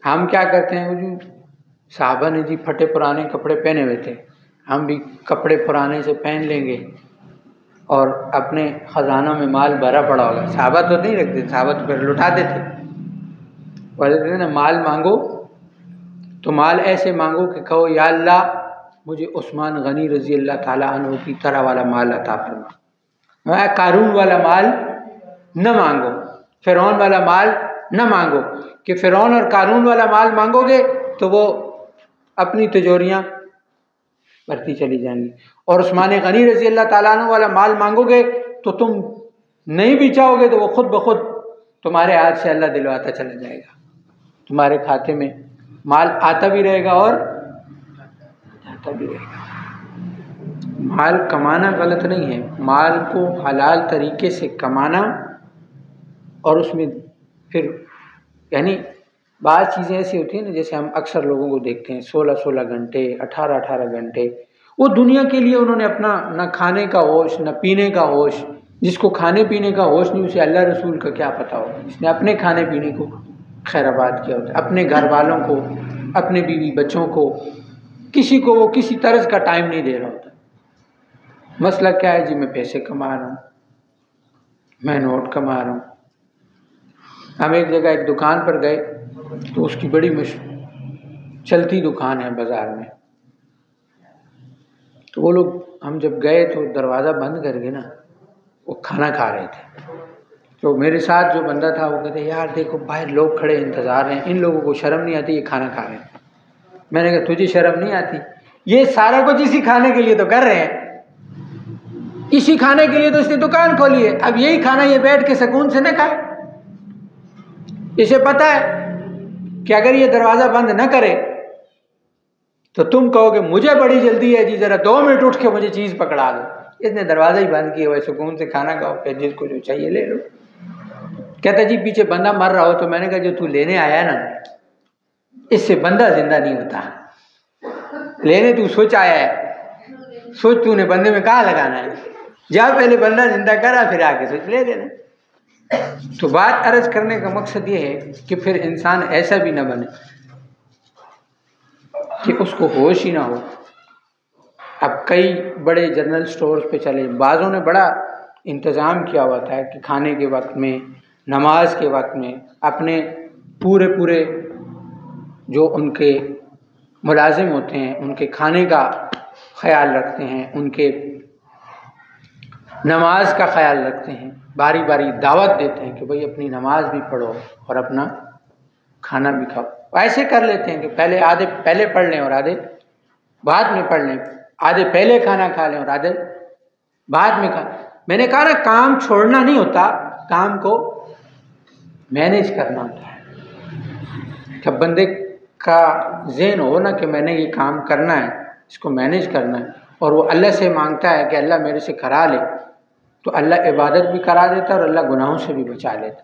ہم کیا کرتے ہیں، وہ جو صحابہ نے جی پھٹے پرانے کپڑے پہنے ہوئے تھے، ہم بھی کپڑے پرانے سے پہن لیں گے اور اپنے خزانوں میں مال بھرا پڑا ہوگا. صحابہ تو نہیں رکھتے، صحابہ تو پھر لٹاتے تھے. کہتے نا مال مانگو تو مال ایسے مانگو کہ کہو یا اللہ مجھے عثمان غنی رضی اللہ تعالیٰ عنہ کی طرح والا مال عطا فرما. قارون والا مال نہ مانگو، فرعون والا مال نہ مانگو، کہ فرعون اور قارون والا مال مانگو گے تو وہ اپنی تجوریاں بڑھتی چلی جائیں گی، اور عثمان غنی رضی اللہ تعالیٰ عنہ والا مال مانگو گے تو تم نہیں بھی چاہو گے تو وہ خود بخود تمہارے ہاتھ سے اللہ دلواتا چلا جائے گا. تمہارے کھاتے میں مال آتا بھی رہے گا اور جاتا بھی رہے گا. مال کمانا غلط نہیں ہے، مال کو حلال طریقے سے کمانا، اور اس میں پھر یعنی بعض چیزیں ایسی ہوتی ہیں نا، جیسے ہم اکثر لوگوں کو دیکھتے ہیں 16 گھنٹے 18 گھنٹے وہ دنیا کے لیے انہوں نے اپنا نہ کھانے کا ہوش نہ پینے کا ہوش. جس کو کھانے پینے کا ہوش نہیں اسے اللہ رسول کا کیا پتہ ہوگا. جس نے اپنے کھانے پینے کو خیر آباد کیا ہوتا ہے، اپنے گھر والوں کو، اپنے بیوی بچوں کو، کسی کو وہ کسی طرز کا ٹائم نہیں دے رہا ہوتا. مسئلہ کیا ہے جی، میں پیسے کما رہا ہوں، میں نوٹ کما رہا ہوں. ہم ایک جگہ ایک دکان پر گئے تو اس کی بڑی چلتی دکان ہے بازار میں. تو وہ لوگ ہم جب گئے تو دروازہ بند کر کے نا وہ کھانا کھا رہے تھے. تو میرے ساتھ جو بندہ تھا وہ کہتے یار دیکھو باہر لوگ کھڑے انتظار ہیں، ان لوگوں کو شرم نہیں آتی، یہ کھانا کھا رہے ہیں. میں نے کہا تجھے شرم نہیں آتی؟ یہ سارا کچھ اسی کھانے کے لیے تو کر رہے ہیں، اسی کھانے کے لیے تو اس نے دکان کھولی ہے. اب یہی کھانا یہ بیٹھ کے سکون سے نہ کھائے؟ اسے پتہ ہے کہ اگر یہ دروازہ بند نہ کرے تو تم کہو کہ مجھے بڑی جلدی ہے جی، ذرا 2 منٹ اٹھ کے مجھے چیز پکڑا دو. اس نے دروازہ ہی بند کیا ہوا ہے، سکون سے کھانا کھاؤ، پھر جس کو جو چاہیے لے لو. کہتا جی پیچھے بندہ مر رہا ہو. تو میں نے کہا جو تو لینے آیا نا اس سے بندہ زندہ نہیں ہوتا. لینے تو سوچ آیا ہے، سوچ تو نے بندے میں کہاں لگانا ہے، جا پہلے بندہ زندہ کرا پھر آگے سوچ لے دینا. تو بات عرض کرنے کا مقصد یہ ہے کہ پھر انسان ایسا بھی نہ بنے کہ اس کو ہوش ہی نہ ہو. اب کئی بڑے جنرل سٹورز پہ چلے، بعضوں نے بڑا انتظام کیا ہوا تھا کہ کھانے کے وقت میں، نماز کے وقت میں اپنے پورے جو ان کے ملازم ہوتے ہیں ان کے کھانے کا خیال رکھتے ہیں، ان کے نماز کا خیال رکھتے ہیں، باری باری دعوت دیتے ہیں کہ بھئی اپنی نماز بھی پڑھو اور اپنا کھانا بھی کھاؤ. ایسے کر لیتے ہیں کہ پہلے آدھے پہلے پڑھ لیں اور آدھے بعد میں پڑھ لیں، آدھے پہلے کھانا کھا لیں اور آدھے بعد میں کھا. میں نے کہا نا کام چھوڑنا نہیں ہوتا، کام کو مینیج کرنا ہوتا ہے. جب بندے کا ذہن ہو نا کہ میں نے یہ کام کرنا ہے، اس کو مینیج کرنا ہے، اور وہ اللہ سے مانگتا ہے کہ اللہ میرے سے کرا لے، تو اللہ عبادت بھی کرا دیتا اور اللہ گناہوں سے بھی بچا لیتا.